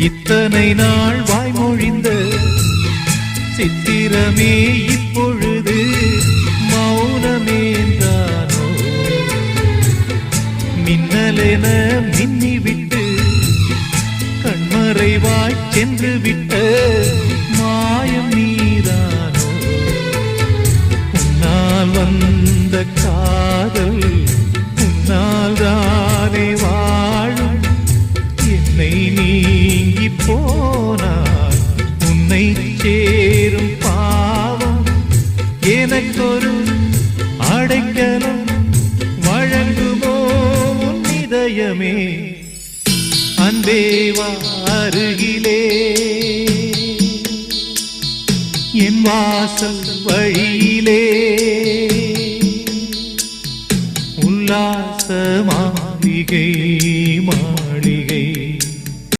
இத்தனை நாள் வாய்மொழிந்த சித்திரமே இப்பொழுது மௌனமேந்தானோ? மின்னலென மின்னிவிட்டு கண்மறைவாய் சென்று விட்ட மாயம் நீதானோ? உன்னால் வந்த காதல் உன்னால் தானே வாழும். என்னை நீங்கி போனார் உன்னை சேரும் பாவம். எனக்கொரு அடைக்கலம் வழங்குமோ உன் இதயமே? அன்பேவா அருகிலே என் வாசல் வழியிலே உல்லாச மாளிகை